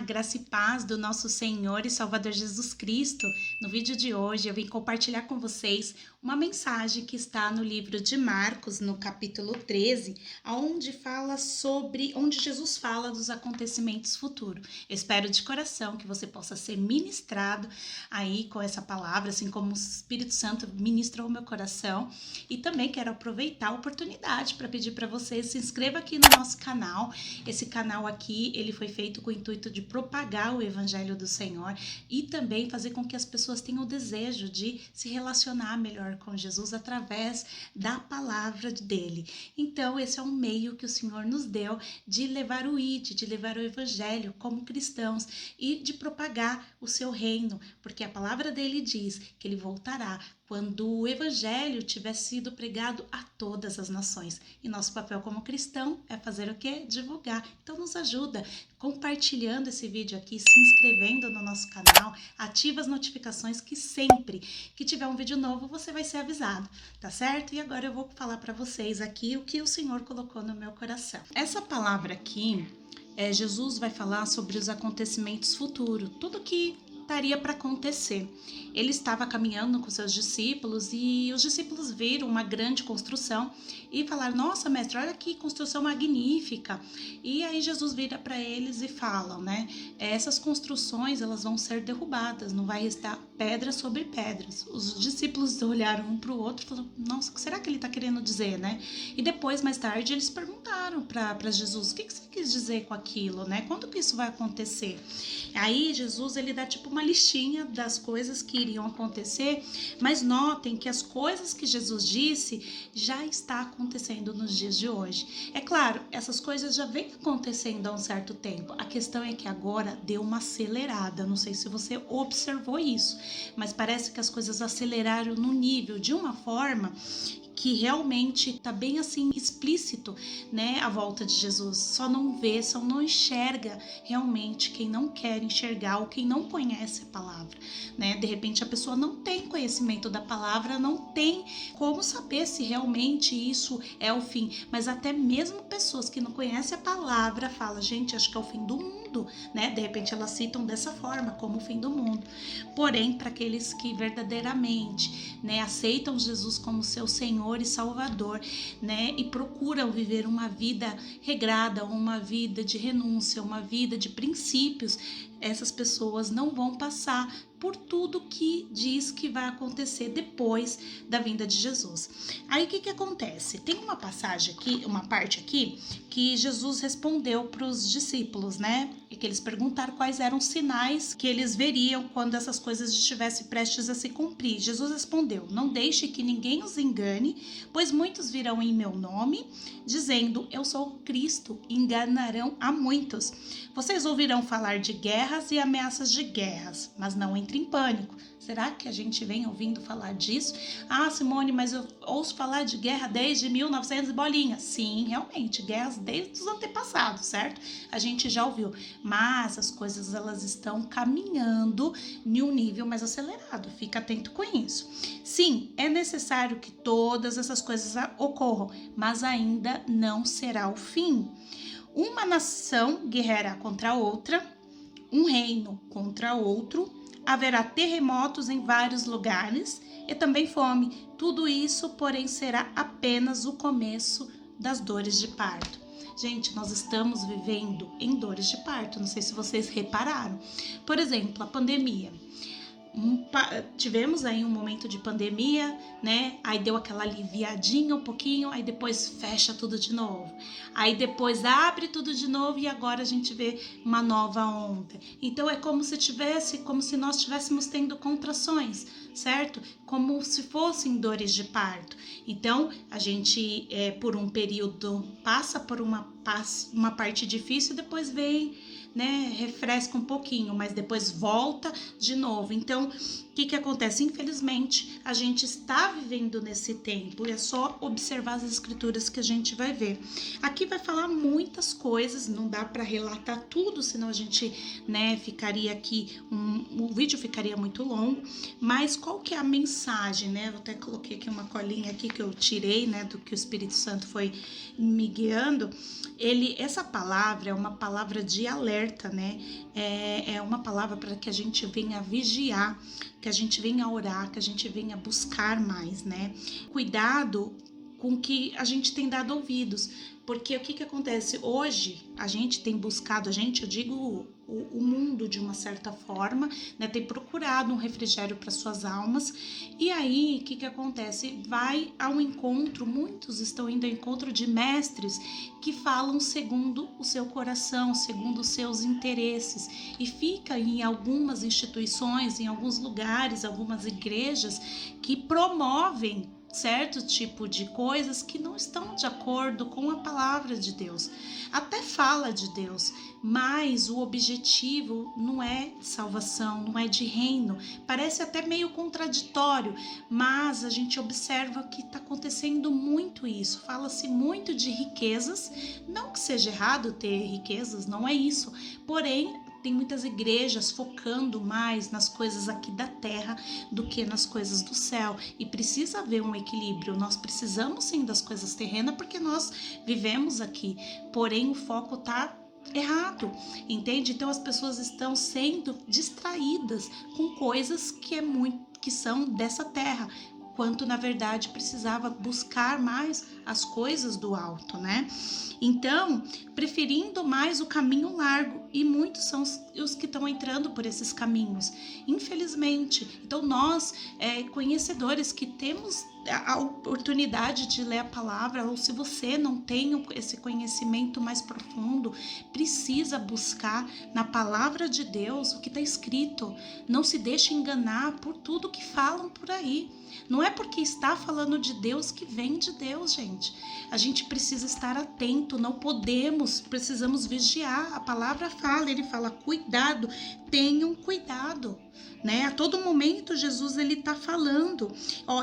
graça e paz do nosso Senhor e Salvador Jesus Cristo. No vídeo de hoje eu vim compartilhar com vocês uma mensagem que está no livro de Marcos, no capítulo 13, onde Jesus fala dos acontecimentos futuros. Eu espero de coração que você possa ser ministrado aí com essa palavra, assim como o Espírito Santo ministrou o meu coração. E também quero aproveitar a oportunidade para pedir para você se inscreva aqui no nosso canal. Esse canal aqui, ele foi feito com o intuito de propagar o Evangelho do Senhor e também fazer com que as pessoas tenham o desejo de se relacionar melhor com Jesus através da palavra dele. Então, esse é um meio que o Senhor nos deu de levar o ID, de levar o Evangelho como cristãos e de propagar o seu reino, porque a palavra dele diz que ele voltará quando o Evangelho tiver sido pregado a todas as nações. E nosso papel como cristão é fazer o quê? Divulgar. Então nos ajuda compartilhando esse vídeo aqui, se inscrevendo no nosso canal, ativa as notificações que sempre que tiver um vídeo novo você vai ser avisado, tá certo? E agora eu vou falar para vocês aqui o que o Senhor colocou no meu coração. Essa palavra aqui, Jesus vai falar sobre os acontecimentos futuros, tudo que estaria para acontecer. Ele estava caminhando com seus discípulos e os discípulos viram uma grande construção e falaram: nossa, mestre, olha que construção magnífica. E aí Jesus vira para eles e fala, né? Essas construções, elas vão ser derrubadas, não vai restar pedra sobre pedras. Os discípulos olharam um para o outro e falaram: nossa, o que será que ele está querendo dizer, né? E depois, mais tarde, eles perguntaram para Jesus: o que você quis dizer com aquilo, né? Quando que isso vai acontecer? Aí Jesus, ele dá tipo uma listinha das coisas que iriam acontecer, mas notem que as coisas que Jesus disse já está acontecendo nos dias de hoje. É claro, essas coisas já vêm acontecendo há um certo tempo. A questão é que agora deu uma acelerada. Não sei se você observou isso, mas parece que as coisas aceleraram no nível de uma forma que realmente está bem assim explícito, né, a volta de Jesus. Só não vê, só não enxerga realmente quem não quer enxergar ou quem não conhece a palavra, né? De repente a pessoa não tem conhecimento da palavra, não tem como saber se realmente isso é o fim, mas até mesmo pessoas que não conhecem a palavra falam: gente, acho que é o fim do mundo, né? De repente elas citam dessa forma, como o fim do mundo. Porém, para aqueles que verdadeiramente, né, aceitam Jesus como seu Senhor e Salvador, né, e procuram viver uma vida regrada, uma vida de renúncia, uma vida de princípios, essas pessoas não vão passar por tudo que diz que vai acontecer depois da vinda de Jesus. Aí o que acontece? Tem uma passagem aqui, uma parte aqui, que Jesus respondeu para os discípulos, né? E que eles perguntaram quais eram os sinais que eles veriam quando essas coisas estivessem prestes a se cumprir. Jesus respondeu: não deixe que ninguém os engane, pois muitos virão em meu nome, dizendo: eu sou o Cristo, e enganarão a muitos. Vocês ouvirão falar de guerras e ameaças de guerras, mas não entre em pânico. Será que a gente vem ouvindo falar disso? Ah, Simone, mas eu ouço falar de guerra desde 1900 e bolinha. Sim, realmente, guerras desde os antepassados, certo? A gente já ouviu, mas as coisas elas estão caminhando em um nível mais acelerado. Fica atento com isso. Sim, é necessário que todas essas coisas ocorram, mas ainda não será o fim. Uma nação guerreará contra outra, um reino contra outro, haverá terremotos em vários lugares e também fome. Tudo isso, porém, será apenas o começo das dores de parto. Gente, nós estamos vivendo em dores de parto, não sei se vocês repararam. Por exemplo, a pandemia. Tivemos aí um momento de pandemia, né? Aí deu aquela aliviadinha um pouquinho, aí depois fecha tudo de novo. Aí depois abre tudo de novo e agora a gente vê uma nova onda. Então é como se nós estivéssemos tendo contrações, certo? Como se fossem dores de parto. Então a gente por um período passa por uma parte difícil, depois vem, né, refresca um pouquinho, mas depois volta de novo. Então, o que acontece? Infelizmente, a gente está vivendo nesse tempo, é só observar as escrituras que a gente vai ver. Aqui vai falar muitas coisas, não dá para relatar tudo, senão a gente, né, ficaria aqui, o vídeo ficaria muito longo, mas qual que é a mensagem, né? Eu até coloquei aqui uma colinha aqui que eu tirei, né, do que o Espírito Santo foi me guiando. Essa palavra é uma palavra de alerta alerta, né? É uma palavra para que a gente venha vigiar, que a gente venha orar, que a gente venha buscar mais, né? Cuidado com que a gente tem dado ouvidos, porque o que acontece? Hoje a gente tem buscado, eu digo o mundo de uma certa forma, né? Tem procurado um refrigério para suas almas, e aí o que acontece? Vai ao encontro, muitos estão indo ao encontro de mestres que falam segundo o seu coração, segundo os seus interesses, e fica em algumas instituições, em alguns lugares, algumas igrejas que promovem certo tipo de coisas que não estão de acordo com a palavra de Deus. Até fala de Deus, mas o objetivo não é salvação, não é de reino. Parece até meio contraditório, mas a gente observa que está acontecendo muito isso. Fala-se muito de riquezas, não que seja errado ter riquezas, não é isso. Porém, tem muitas igrejas focando mais nas coisas aqui da terra do que nas coisas do céu. E precisa haver um equilíbrio. Nós precisamos sim das coisas terrenas porque nós vivemos aqui. Porém, o foco está errado, entende? Então as pessoas estão sendo distraídas com coisas que são dessa terra, quanto na verdade precisava buscar mais as coisas do alto, né? Então, preferindo mais o caminho largo, e muitos são os que estão entrando por esses caminhos, infelizmente. Então, nós, conhecedores que temos a oportunidade de ler a palavra, ou se você não tem esse conhecimento mais profundo, precisa buscar na palavra de Deus o que está escrito. Não se deixe enganar por tudo que falam por aí. Não é porque está falando de Deus que vem de Deus, gente. A gente precisa estar atento, precisamos vigiar. A palavra fala, ele fala, cuidado, tenham cuidado, né? A todo momento Jesus ele está falando,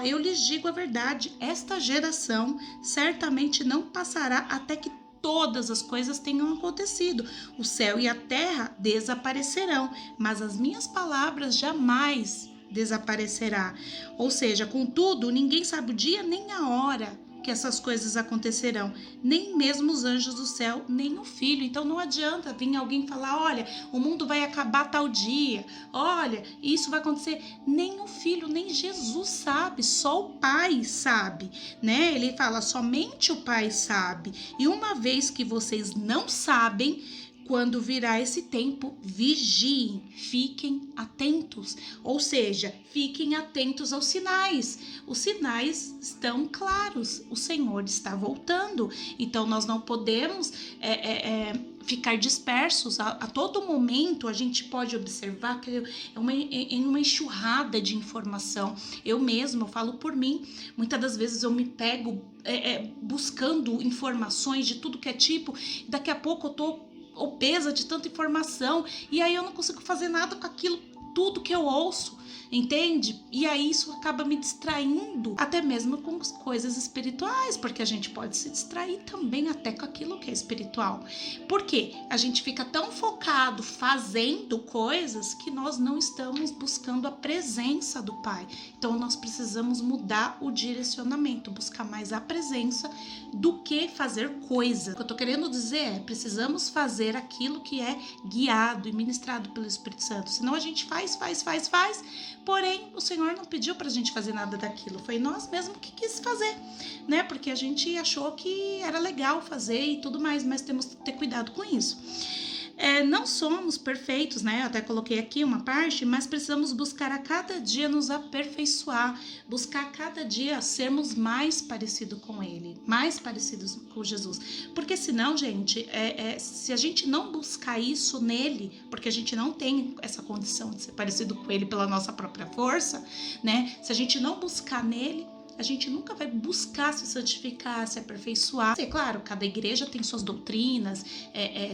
eu lhes digo a verdade, esta geração certamente não passará até que todas as coisas tenham acontecido. O céu e a terra desaparecerão, mas as minhas palavras jamais desaparecerá. Ou seja, contudo, ninguém sabe o dia nem a hora que essas coisas acontecerão, nem mesmo os anjos do céu, nem o Filho. Então não adianta vir alguém falar, olha, o mundo vai acabar tal dia, olha, isso vai acontecer. Nem o Filho, nem Jesus sabe, só o Pai sabe, né? Ele fala, somente o Pai sabe. E uma vez que vocês não sabem, quando virá esse tempo, vigiem, fiquem atentos. Ou seja, fiquem atentos aos sinais. Os sinais estão claros, o Senhor está voltando. Então, nós não podemos ficar dispersos. A todo momento, a gente pode observar que é uma enxurrada de informação. Eu falo por mim, muitas das vezes eu me pego buscando informações de tudo que é tipo, daqui a pouco eu tô obesa de tanta informação, e aí eu não consigo fazer nada com aquilo, tudo que eu ouço, entende? E aí isso acaba me distraindo, até mesmo com coisas espirituais, porque a gente pode se distrair também até com aquilo que é espiritual. Por quê? A gente fica tão focado fazendo coisas que nós não estamos buscando a presença do Pai. Então nós precisamos mudar o direcionamento, buscar mais a presença do que fazer coisa. O que eu tô querendo dizer é, precisamos fazer aquilo que é guiado e ministrado pelo Espírito Santo. Senão a gente faz, porém o Senhor não pediu pra gente fazer nada daquilo. Foi nós mesmos que quis fazer, né? Porque a gente achou que era legal fazer e tudo mais, mas temos que ter cuidado com isso. Não somos perfeitos, né? Eu até coloquei aqui uma parte, mas precisamos buscar a cada dia nos aperfeiçoar, buscar a cada dia sermos mais parecidos com Ele, mais parecidos com Jesus. Porque senão, gente, se a gente não buscar isso nele, porque a gente não tem essa condição de ser parecido com Ele pela nossa própria força, né? Se a gente não buscar nele, a gente nunca vai buscar se santificar, se aperfeiçoar. É claro, cada igreja tem suas doutrinas,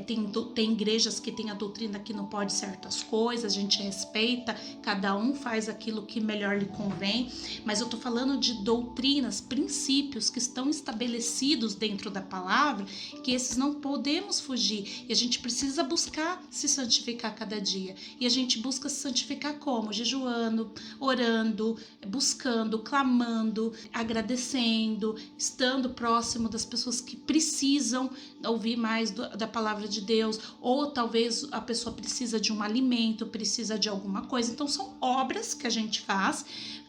tem igrejas que tem a doutrina que não pode certas coisas, a gente respeita, cada um faz aquilo que melhor lhe convém, mas eu tô falando de doutrinas, princípios que estão estabelecidos dentro da palavra, que esses não podemos fugir, e a gente precisa buscar se santificar cada dia, e a gente busca se santificar como? Jejuando, orando, buscando, clamando, agradecendo, estando próximo das pessoas que precisam ouvir mais da palavra de Deus, ou talvez a pessoa precisa de um alimento, precisa de alguma coisa. Então são obras que a gente faz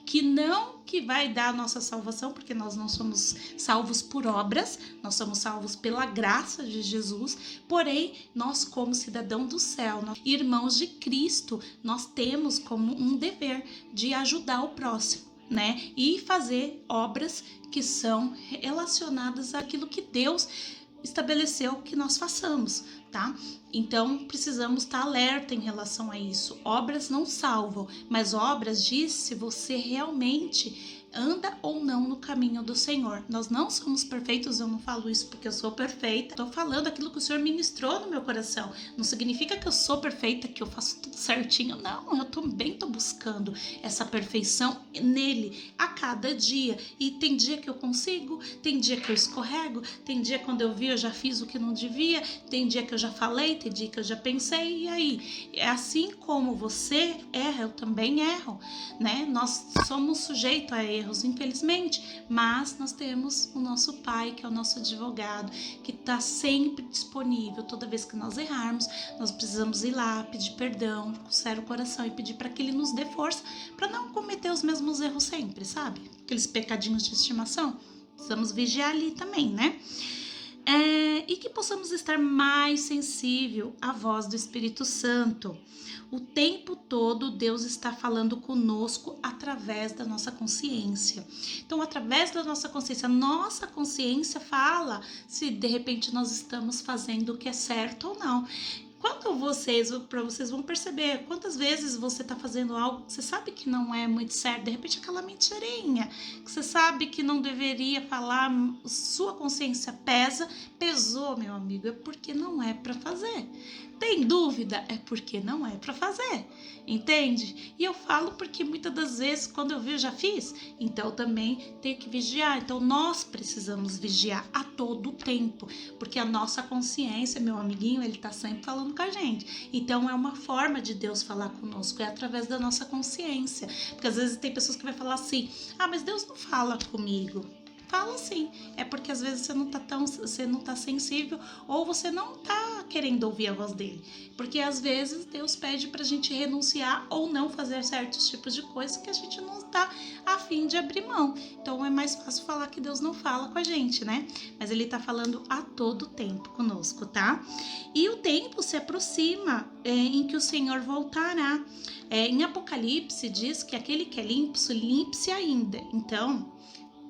que não que vai dar a nossa salvação, porque nós não somos salvos por obras, nós somos salvos pela graça de Jesus, porém, nós como cidadão do céu, irmãos de Cristo, nós temos como um dever de ajudar o próximo, né? E fazer obras que são relacionadas àquilo que Deus estabeleceu que nós façamos, tá? Então, precisamos estar alerta em relação a isso. Obras não salvam, mas obras diz se você realmente anda ou não no caminho do Senhor. Nós não somos perfeitos, eu não falo isso porque eu sou perfeita. Estou falando aquilo que o Senhor ministrou no meu coração. Não significa que eu sou perfeita, que eu faço tudo certinho. Não, eu também estou buscando essa perfeição nele a cada dia. E tem dia que eu consigo, tem dia que eu escorrego, tem dia quando eu vi eu já fiz o que não devia, tem dia que eu já falei, tem dia que eu já pensei, e aí? É assim como você erra, eu também erro, né? Nós somos sujeitos a erros, infelizmente, mas nós temos o nosso Pai, que é o nosso advogado, que está sempre disponível. Toda vez que nós errarmos, nós precisamos ir lá, pedir perdão com sério coração e pedir para que Ele nos dê força para não cometer os mesmos erros sempre, sabe? Aqueles pecadinhos de estimação. Precisamos vigiar ali também, né? E que possamos estar mais sensível à voz do Espírito Santo. O tempo todo Deus está falando conosco através da nossa consciência. Então, através da nossa consciência fala se de repente nós estamos fazendo o que é certo ou não. Quando vocês vão perceber quantas vezes você está fazendo algo que você sabe que não é muito certo, de repente aquela mentirinha, que você sabe que não deveria falar, sua consciência pesou, meu amigo, é porque não é para fazer. Tem dúvida? É porque não é para fazer, entende? E eu falo porque muitas das vezes, quando eu vi, eu já fiz, então eu também tenho que vigiar. Então nós precisamos vigiar a todo tempo, porque a nossa consciência, meu amiguinho, ele tá sempre falando com a gente. Então é uma forma de Deus falar conosco, é através da nossa consciência. Porque às vezes tem pessoas que vai falar assim: ah, mas Deus não fala comigo. Fala sim, é porque às vezes você não tá sensível, ou você não tá querendo ouvir a voz dele, porque às vezes Deus pede pra gente renunciar ou não fazer certos tipos de coisas que a gente não tá a fim de abrir mão. Então é mais fácil falar que Deus não fala com a gente, né? Mas ele tá falando a todo tempo conosco, tá? E o tempo se aproxima em que o Senhor voltará. Em Apocalipse diz que aquele que é limpe-se ainda. Então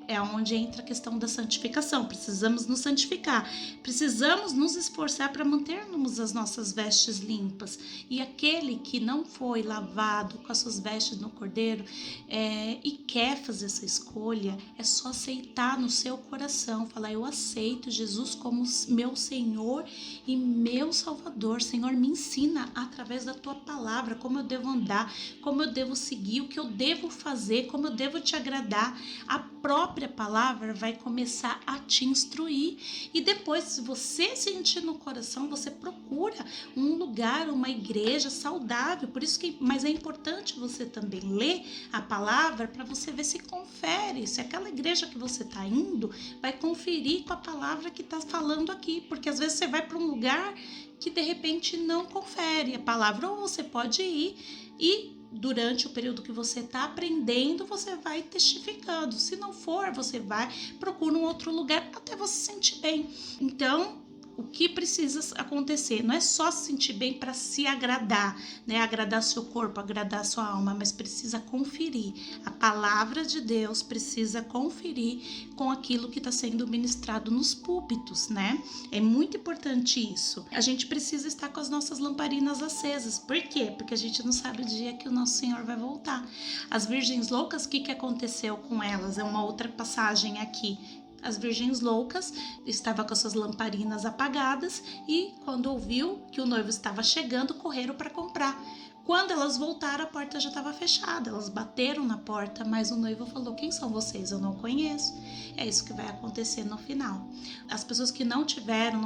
é onde entra a questão da santificação. Precisamos nos santificar, precisamos nos esforçar para mantermos as nossas vestes limpas. E aquele que não foi lavado com as suas vestes no Cordeiro e quer fazer essa escolha, é só aceitar no seu coração, falar: eu aceito Jesus como meu Senhor e meu Salvador. Senhor, me ensina através da tua palavra como eu devo andar, como eu devo seguir, o que eu devo fazer, como eu devo te agradar. A própria palavra vai começar a te instruir, e depois, se você sentir no coração, você procura um lugar, uma igreja saudável. Por isso que, mas é importante você também ler a palavra para você ver se confere, se aquela igreja que você está indo vai conferir com a palavra que está falando aqui, porque às vezes você vai para um lugar que de repente não confere a palavra, ou você pode ir e durante o período que você está aprendendo, você vai testificando. Se não for, você vai, procura um outro lugar até você se sentir bem. Então, o que precisa acontecer? Não é só se sentir bem para se agradar, né? Agradar seu corpo, agradar sua alma, mas precisa conferir. A palavra de Deus precisa conferir com aquilo que está sendo ministrado nos púlpitos, né? É muito importante isso. A gente precisa estar com as nossas lamparinas acesas. Por quê? Porque a gente não sabe o dia que o nosso Senhor vai voltar. As virgens loucas, o que aconteceu com elas? É uma outra passagem aqui. As virgens loucas estavam com as suas lamparinas apagadas e, quando ouviu que o noivo estava chegando, correram para comprar. Quando elas voltaram, a porta já estava fechada. Elas bateram na porta, mas o noivo falou: quem são vocês? Eu não conheço. É isso que vai acontecer no final. As pessoas que não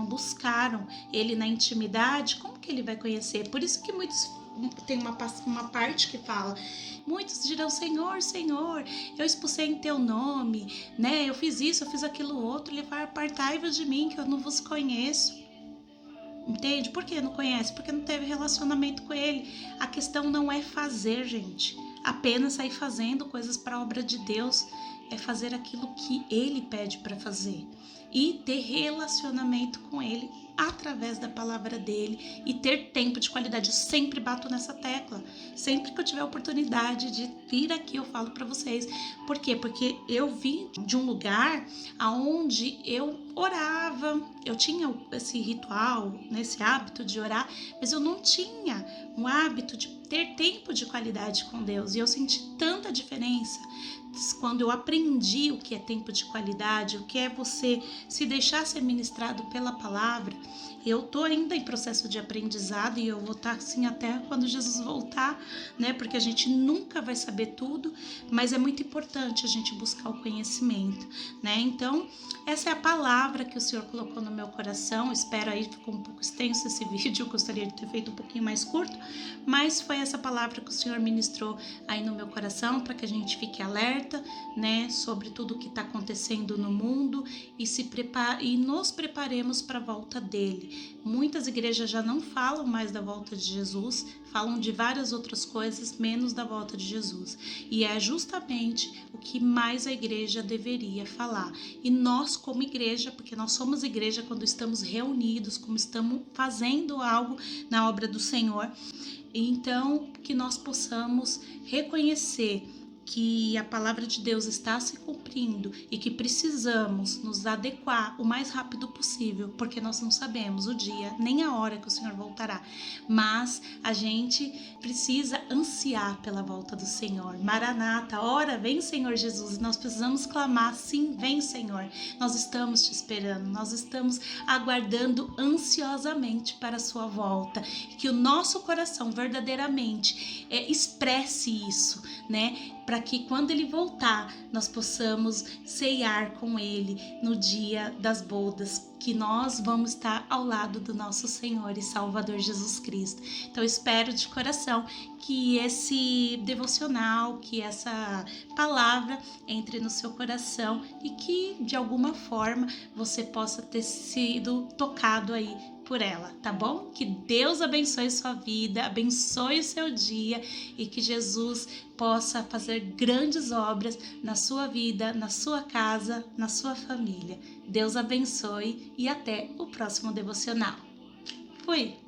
buscaram ele na intimidade, como que ele vai conhecer? Por isso que muitos tem uma parte que fala: muitos dirão, Senhor, Senhor, eu expulsei em teu nome, né? Eu fiz isso, eu fiz aquilo outro. Ele vai: apartai-vos de mim, que eu não vos conheço. Entende? Por que não conhece? Porque não teve relacionamento com ele. A questão não é fazer, gente. Apenas sair fazendo coisas para a obra de Deus. É fazer aquilo que ele pede para fazer. E ter relacionamento com ele através da palavra dele e ter tempo de qualidade. Eu sempre bato nessa tecla. Sempre que eu tiver oportunidade de vir aqui, eu falo para vocês. Por quê? Porque eu vim de um lugar onde eu orava, eu tinha esse ritual, esse hábito de orar, mas eu não tinha um hábito de ter tempo de qualidade com Deus. E eu senti tanta diferença quando eu aprendi o que é tempo de qualidade, o que é você se deixar ser ministrado pela palavra. Eu tô ainda em processo de aprendizado e eu vou estar assim até quando Jesus voltar, né? Porque a gente nunca vai saber tudo, mas é muito importante a gente buscar o conhecimento, né? Então, essa é a palavra que o Senhor colocou no meu coração. Espero aí, ficou um pouco extenso esse vídeo, eu gostaria de ter feito um pouquinho mais curto, mas foi essa palavra que o Senhor ministrou aí no meu coração para que a gente fique alerta, né, sobre tudo o que está acontecendo no mundo e nos preparemos para a volta dele. Muitas igrejas já não falam mais da volta de Jesus, falam de várias outras coisas, menos da volta de Jesus. E é justamente o que mais a igreja deveria falar. E nós, como igreja, porque nós somos igreja quando estamos reunidos, como estamos fazendo algo na obra do Senhor, então que nós possamos reconhecer que a palavra de Deus está se cumprindo e que precisamos nos adequar o mais rápido possível, porque nós não sabemos o dia nem a hora que o Senhor voltará, mas a gente precisa ansiar pela volta do Senhor. Maranata, ora, vem Senhor Jesus, nós precisamos clamar, sim, vem Senhor, nós estamos te esperando, nós estamos aguardando ansiosamente para a sua volta, que o nosso coração verdadeiramente expresse isso, né? Para que quando ele voltar, nós possamos ceiar com ele no dia das bodas, que nós vamos estar ao lado do nosso Senhor e Salvador Jesus Cristo. Então, espero de coração que esse devocional, que essa palavra entre no seu coração e que, de alguma forma, você possa ter sido tocado aí por ela, tá bom? Que Deus abençoe sua vida, abençoe o seu dia e que Jesus possa fazer grandes obras na sua vida, na sua casa, na sua família. Deus abençoe e até o próximo devocional. Fui!